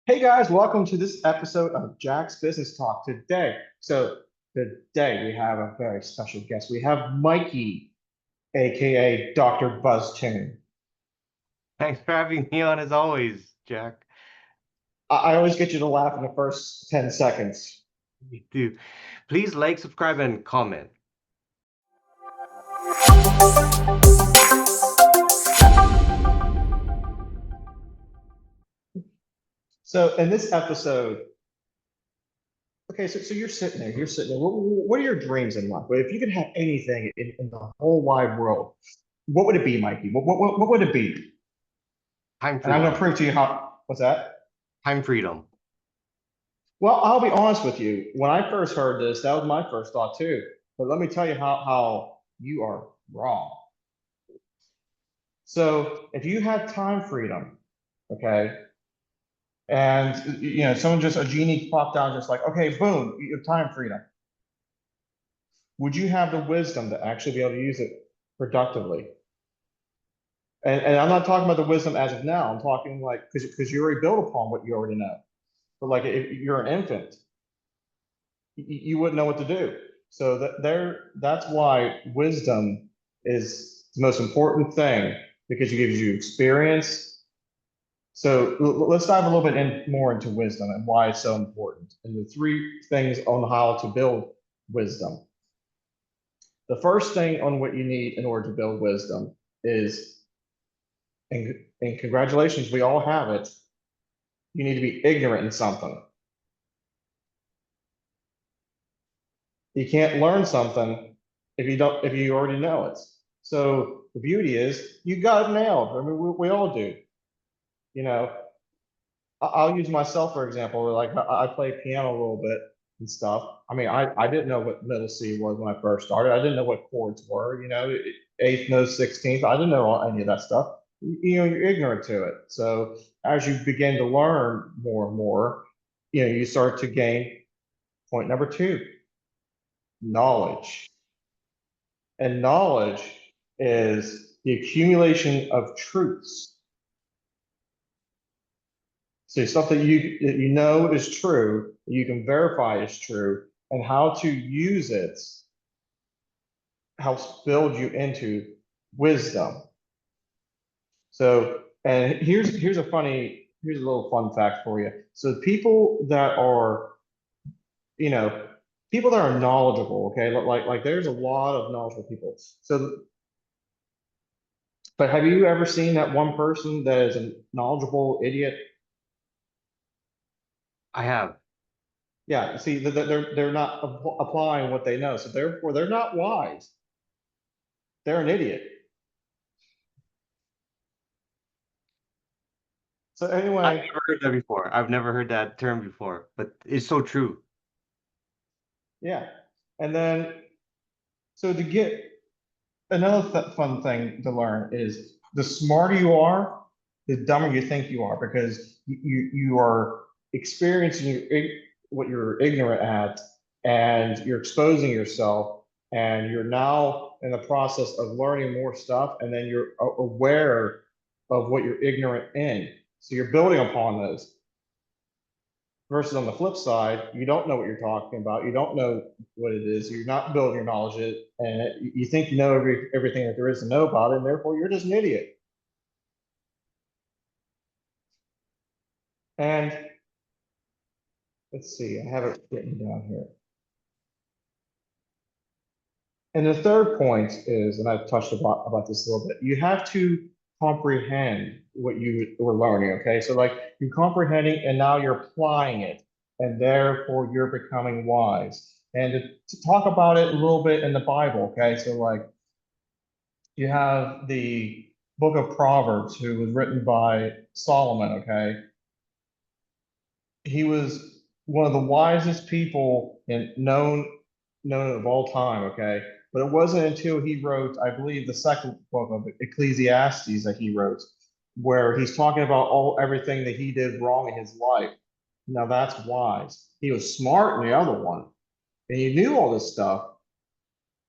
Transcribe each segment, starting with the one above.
Hey guys, welcome to this episode of Jack's Business Talk today. Today we have a very special guest. We have Mikey, aka Dr. Buzz Tune. Thanks for having me on as always, Jack. I always get you to laugh in the first 10 seconds. Me too. Please like, subscribe, and comment. So in this episode, okay, so you're sitting there. What are your dreams in life? If you could have anything in the whole wide world, what would it be, Mikey? What would it be? Time And I'm going to freedom. prove to you what's that? Time freedom. Well, I'll be honest with you. When I first heard this, that was my first thought too. But let me tell you how you are wrong. So if you had time freedom, okay, and someone just a genie popped out just like, okay, boom, you have time freedom. Would you have the wisdom to actually be able to use it productively? And I'm not talking about the wisdom as of now. I'm talking like because you already built upon what you already know. But like if you're an infant, you wouldn't know what to do. So that's why wisdom is the most important thing because it gives you experience. So let's dive a little bit more into wisdom and why it's so important. And the three things on how to build wisdom. The first thing on what you need in order to build wisdom is, and congratulations, we all have it. You need to be ignorant in something. You can't learn something if you already know it. So the beauty is you got it nailed. I mean, we all do. You know, I'll use myself for example. Like I play piano a little bit and stuff. I mean, I didn't know what middle C was when I first started. I didn't know what chords were. Eighth note, 16th. I didn't know any of that stuff. You're ignorant to it. So as you begin to learn more and more, you start to gain point number two, knowledge. And knowledge is the accumulation of truths. So stuff that you know is true, you can verify is true, and how to use it helps build you into wisdom. So, and here's a little fun fact for you. So people that are, you know, people that are knowledgeable, okay, like there's a lot of knowledgeable people. So but have you ever seen that one person that is a knowledgeable idiot? I have. Yeah, see, they're not applying what they know, so therefore they're not wise. They're an idiot. So I've anyway, never heard that before. I've never heard that term before, but it's so true. yeah, and then so to get another fun thing to learn is the smarter you are, the dumber you think you are because you are experiencing what you're ignorant at, and you're exposing yourself, and you're now in the process of learning more stuff, and then you're aware of what you're ignorant in. So you're building upon those. Versus on the flip side, you don't know what you're talking about. You don't know what it is. You're not building your knowledge, and you think you know everything that there is to know about it, and therefore you're just an idiot. And let's see, I have it written down here. And the third point is, and I've touched about this a little bit, you have to comprehend what you were learning. Okay, so like you're comprehending, and now you're applying it, and therefore you're becoming wise. And to talk about it a little bit in the Bible. Okay, so like you have the book of Proverbs, who was written by Solomon. Okay, he was one of the wisest people known of all time. Okay, but it wasn't until he wrote, I believe, the second book of Ecclesiastes that he wrote, where he's talking about everything that he did wrong in his life. Now that's wise. He was smart in the other one, and he knew all this stuff,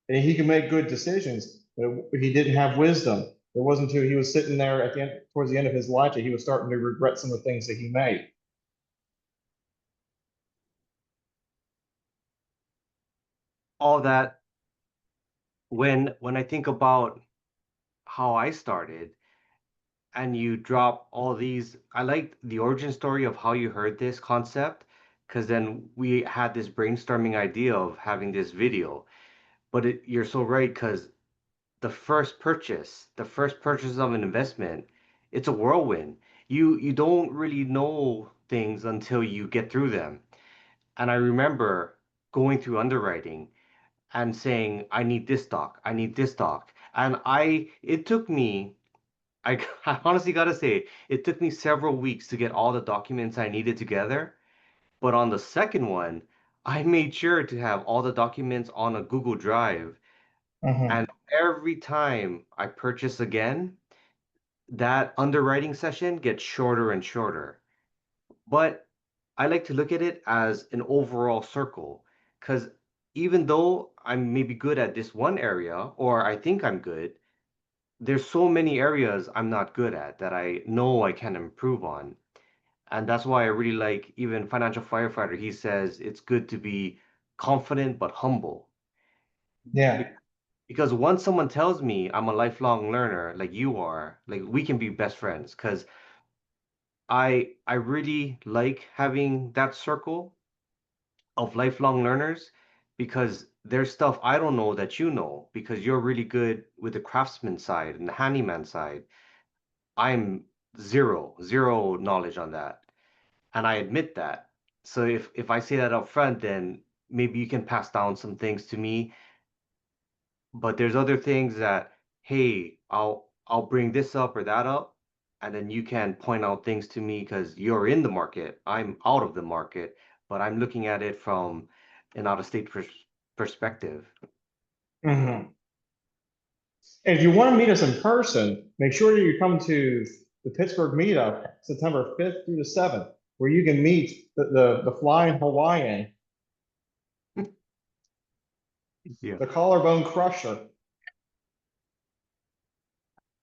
and he could make good decisions, but he didn't have wisdom. It wasn't until he was sitting there at the end, towards the end of his life, that he was starting to regret some of the things that he made. all that, when I think about how I started, and you drop all these, I like the origin story of how you heard this concept, because then we had this brainstorming idea of having this video. But you're so right, because the first purchase of an investment, it's a whirlwind. You don't really know things until you get through them. And I remember going through underwriting and saying, I need this stock, I need this stock. And it took me, I honestly gotta say, it took me several weeks to get all the documents I needed together. But on the second one, I made sure to have all the documents on a Google Drive. Hmm. And every time I purchase again, that underwriting session gets shorter and shorter. But I like to look at it as an overall circle, because even though I'm maybe good at this one area, or I think I'm good, there's so many areas I'm not good at that I know I can improve on. And that's why I really like even Financial Firefighter. He says it's good to be confident but humble. Yeah. Be- Because once someone tells me I'm a lifelong learner, like you are, like we can be best friends. Because I really like having that circle of lifelong learners, because there's stuff I don't know that you know because you're really good with the craftsman side and the handyman side. I'm zero knowledge on that. And I admit that. So if I say that up front, then maybe you can pass down some things to me. But there's other things that, hey, I'll bring this up or that up, and then you can point out things to me because you're in the market. I'm out of the market, but I'm looking at it from an out-of-state perspective. Hmm. And if you want to meet us in person, make sure that you come to the Pittsburgh meetup, September 5th through the 7th, where you can meet the flying Hawaiian, Yeah. the collarbone crusher.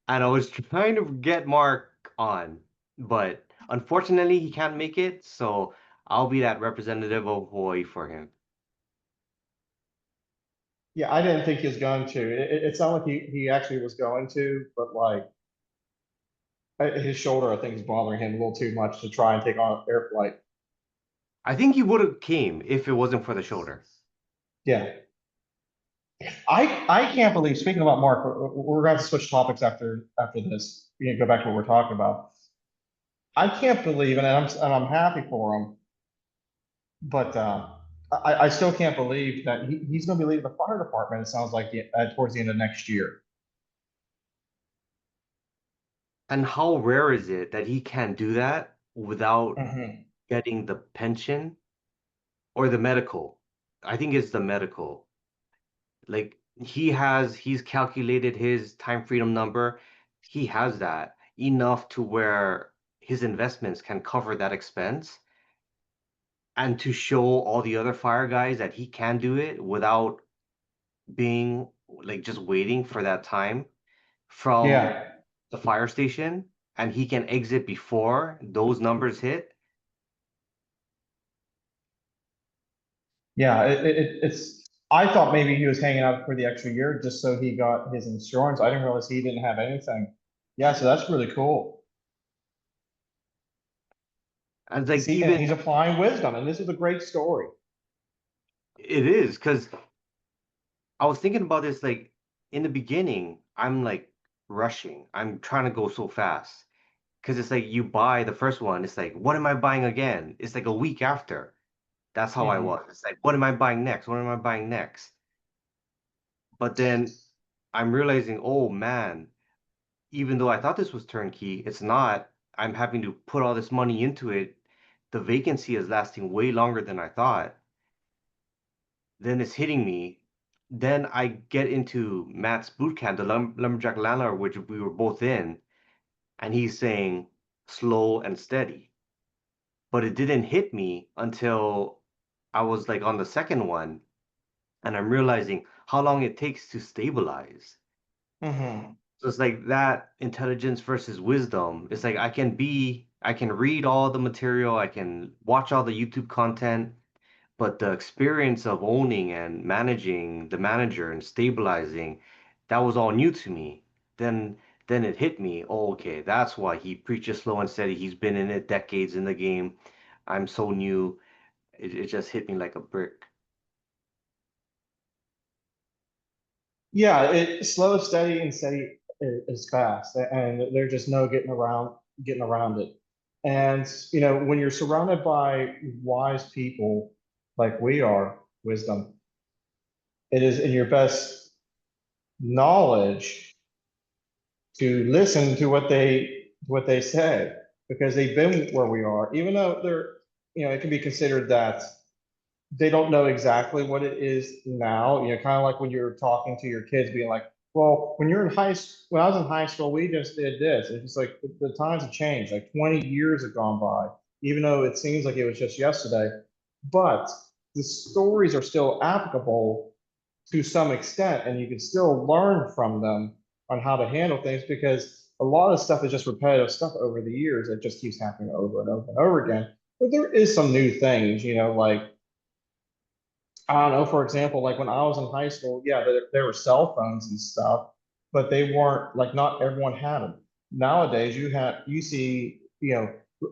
And I was trying to get Mark on, but unfortunately he can't make it, so I'll be that representative of Hawaii for him. Yeah, I didn't think he was going to. It sounded like he actually was going to, but like his shoulder, I think, is bothering him a little too much to try and take on an air flight. I think he would have came if it wasn't for the shoulder. Yeah. I can't believe, speaking about Mark, we're going to switch topics after this. You know, go back to what we're talking about. I can't believe, and I'm happy for him, but I still can't believe that he's going to be leaving the fire department. It sounds like towards the end of next year. And how rare is it that he can do that without Hmm. getting the pension or the medical? I think it's the medical. Like he's calculated his time freedom number. He has that enough to where his investments can cover that expense, and to show all the other fire guys that he can do it without being like just waiting for that time from Yeah, the fire station, and he can exit before those numbers hit. yeah. It's. I thought maybe he was hanging out for the extra year just so he got his insurance. I didn't realize he didn't have anything. Yeah, so that's really cool. And it's like See, and even he's applying wisdom, and this is a great story. it is because I was thinking about this like in the beginning, I'm like rushing. I'm trying to go so fast. Because it's like you buy the first one, it's like, what am I buying again? It's like a week after. That's how I Hmm. was. It's like, what am I buying next? What am I buying next? But then I'm realizing, oh man, even though I thought this was turnkey, it's not. I'm having to put all this money into it. The vacancy is lasting way longer than I thought. Then it's hitting me. Then I get into Matt's boot camp, the Lumberjack Landlord, which we were both in, and he's saying slow and steady. But it didn't hit me until I was like on the second one, and I'm realizing how long it takes to stabilize. Hmm. So it's like that intelligence versus wisdom. It's like I can read all the material, I can watch all the YouTube content, but the experience of owning and managing the manager and stabilizing, that was all new to me. Then then it hit me, oh, okay, that's why he preaches slow and steady. He's been in it decades in the game. I'm so new. It just hit me like a brick. Yeah, it slow, steady, and steady is fast, and there's just no getting around it. And when you're surrounded by wise people like we are, wisdom, it is in your best knowledge to listen to what they say because they've been where we are, even though it can be considered that they don't know exactly what it is now. Kind of like when you're talking to your kids, being like, "Well, when I was in high school, we just did this." It's just like the times have changed. Like 20 years have gone by, even though it seems like it was just yesterday. But the stories are still applicable to some extent, and you can still learn from them on how to handle things because a lot of stuff is just repetitive stuff over the years. It just keeps happening over and over and over again. But there is some new things, like I don't know, for example, like when I was in high school, yeah, there were cell phones and stuff, but they weren't like not everyone had them. Nowadays, you see,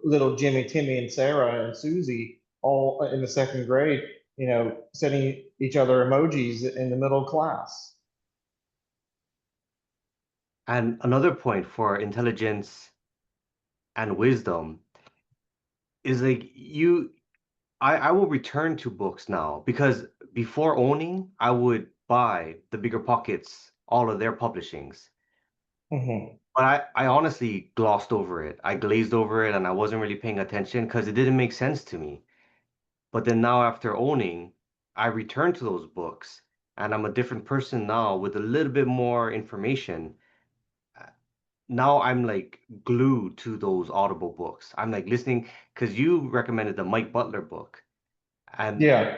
little Jimmy, Timmy, and Sarah and Susie all in the second grade, sending each other emojis in the middle of class. And another point for intelligence and wisdom is like I will return to books now because before owning, I would buy the Bigger Pockets, all of their publishings. Hmm. But I honestly glossed over it. I glazed over it and I wasn't really paying attention because it didn't make sense to me. But then now after owning, I return to those books and I'm a different person now with a little bit more information. Uh, Now I'm like glued to those Audible books. I'm like listening because you recommended the Mike Butler book. And Yeah,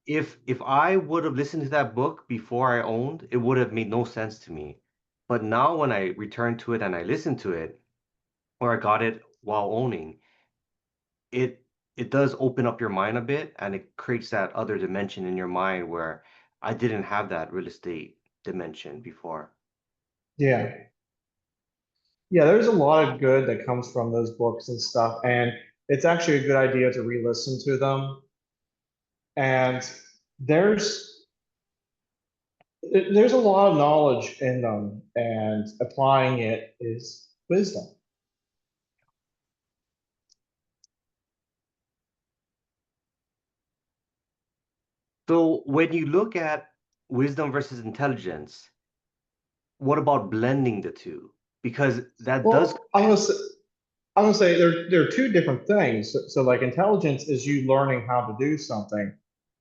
if I would have listened to that book before I owned, it would have made no sense to me. But now when I return to it and I listen to it, or I got it while owning, it it does open up your mind a bit and it creates that other dimension in your mind where I didn't have that real estate dimension before. yeah, yeah. There's a lot of good that comes from those books and stuff, and it's actually a good idea to re-listen to them. And there's there's a lot of knowledge in them, and applying it is wisdom. So when you look at wisdom versus intelligence, what about blending the two? Because that does. Well, I'm gonna say there are two different things. So like intelligence is you learning how to do something,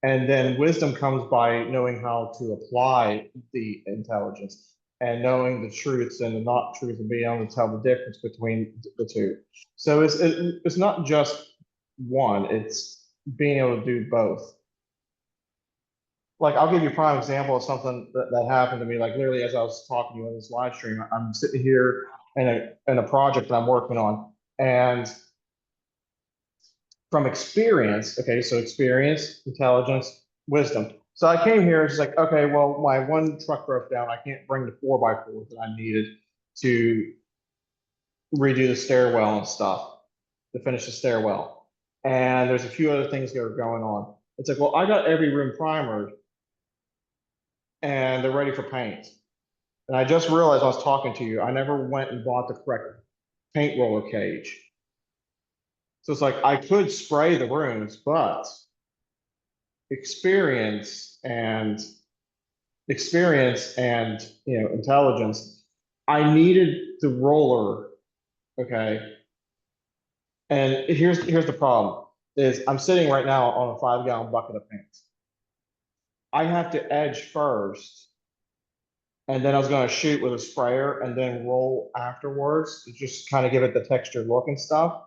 and then wisdom comes by knowing how to apply the intelligence and knowing the truths and the not truth and being able to tell the difference between the two. So it's not just one, it's being able to do both. Like I'll give you a prime example of something that happened to me. Like literally, as I was talking to you on this live stream, I'm sitting here in a project that I'm working on, and from experience, okay, so experience, intelligence, wisdom. So I came here, it's like, okay, well, my one truck broke down. I can't bring the 4x4 that I needed to redo the stairwell and stuff to finish the stairwell. And there's a few other things that are going on. It's like, well, I got every room primered and they're ready for paint. And I just realized I was talking to you, I never went and bought the correct paint roller cage. So it's like I could spray the rooms, but experience and intelligence, I needed the roller. Okay. And here's the problem is I'm sitting right now on a 5 gallon bucket of paint. I have to edge first, and then I was going to shoot with a sprayer and then roll afterwards to just kind of give it the texture look and stuff.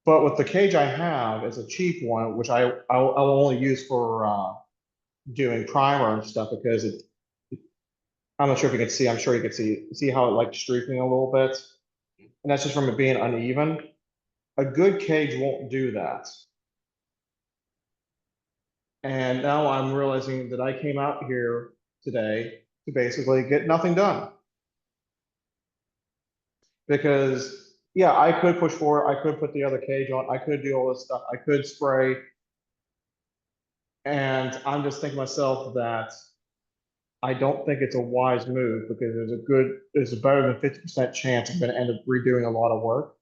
But with the cage I have, it's a cheap one, which I'll only use for doing primer and stuff because I'm not sure if you can see. I'm sure you can see how it like streaking a little bit, and that's just from it being uneven. A good cage won't do that. And now I'm realizing that I came out here today to basically get nothing done. Because, yeah, I could push forward, I could put the other cage on, I could do all this stuff, I could spray. And I'm just thinking to myself that I don't think it's a wise move because there's a better than 50% chance I'm going to end up redoing a lot of work.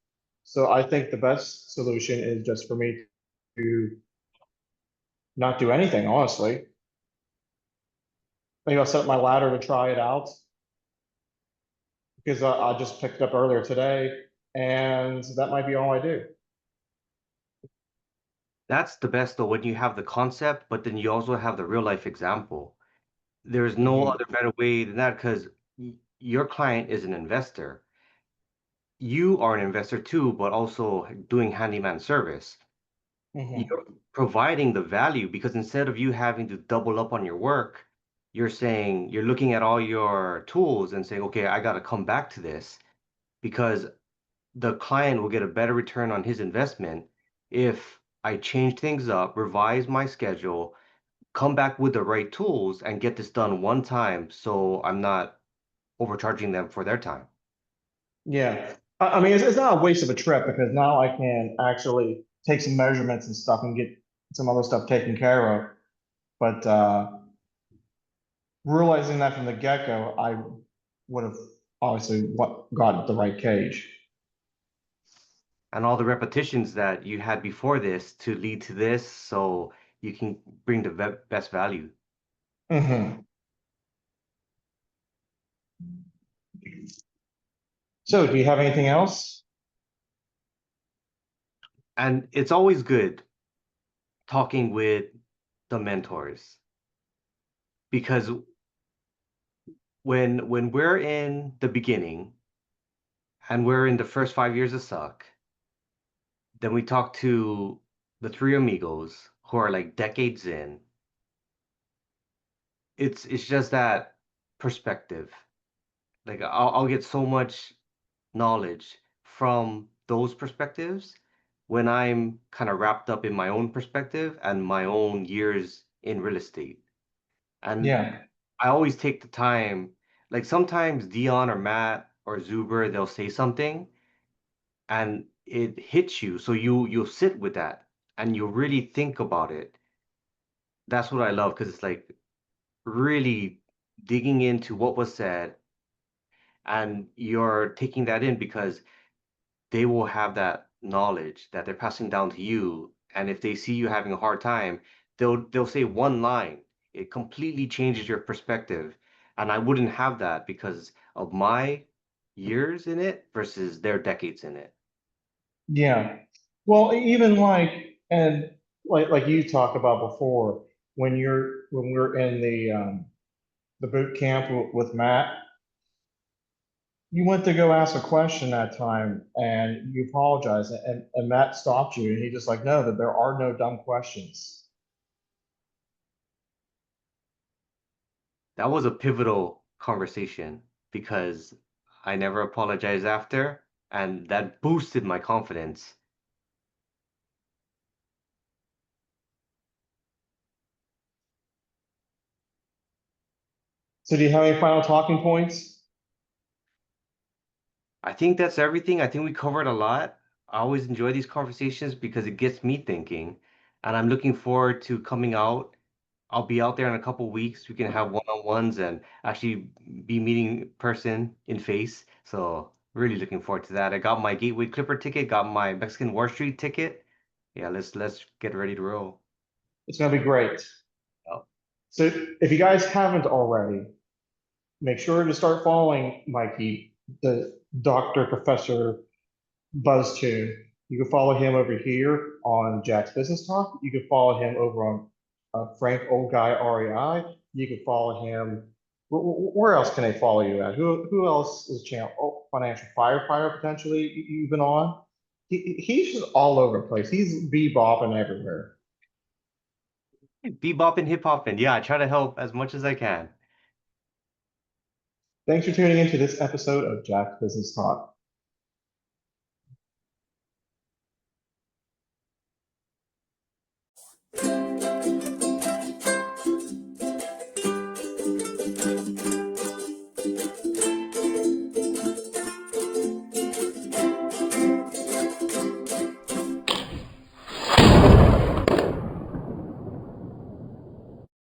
So I think the best solution is just for me to not do anything, honestly. Maybe I'll set up my ladder to try it out because I just picked it up earlier today, and that might be all I do. That's the best though when you have the concept, but then you also have the real life example. There's no Hmm. other better way than that because your client is an investor. You are an investor too, but also doing handyman service. Hmm. You're providing the value because instead of you having to double up on your work, you're saying you're looking at all your tools and saying, okay, I got to come back to this because the client will get a better return on his investment if I change things up, revise my schedule, come back with the right tools, and get this done one time so I'm not overcharging them for their time. Yeah. I mean, it's not a waste of a trip because now I can actually take some measurements and stuff and get some other stuff taken care of. But realizing that from the get-go, I would have obviously got the right cage. And all the repetitions that you had before this to lead to this so you can bring the best value. Hmm. So, do you have anything else? And it's always good talking with the mentors because when we're in the beginning and we're in the first 5 years of suck, then we talk to the three amigos who are like decades in. It's just that perspective. Like I'll get so much knowledge from those perspectives when I'm kind of wrapped up in my own perspective and my own years in real estate. And Yeah. I always take the time, like sometimes Dion or Matt or Zuber, they'll say something and it hits you. So you'll sit with that and you really think about it. That's what I love because it's like really digging into what was said and you're taking that in because they will have that knowledge that they're passing down to you. And if they see you having a hard time, they'll say one line. It completely changes your perspective. And I wouldn't have that because of my years in it versus their decades in it. Yeah. Well, even like and like you talked about before, when we're in the boot camp with Matt, you went to go ask a question that time and you apologized and Matt stopped you and he just like, no, that there are no dumb questions. That was a pivotal conversation because I never apologized after, and that boosted my confidence. So do you have any final talking points? I think that's everything. I think we covered a lot. I always enjoy these conversations because it gets me thinking, and I'm looking forward to coming out. I'll be out there in a couple weeks. We can have one-on-ones and actually be meeting person in face. So really looking forward to that. I got my Gateway Clipper ticket, got my Mexican Wall Street ticket. Yeah, let's get ready to roll. It's gonna be great. Oh, So if you guys haven't already, make sure to start following Mikey, the Dr. Professor BuzzTune. You can follow him over here on Jack's Business Talk. You can follow him over on Frank Old Guy REI. You can follow him. Where else can they follow you at? Who else is channel? Oh, Financial Firefighter potentially you've been on. He's just all over the place. He's bebopping everywhere. bebop and hip hop, and yeah, I try to help as much as I can. Thanks for tuning into this episode of Jack's Business Talk.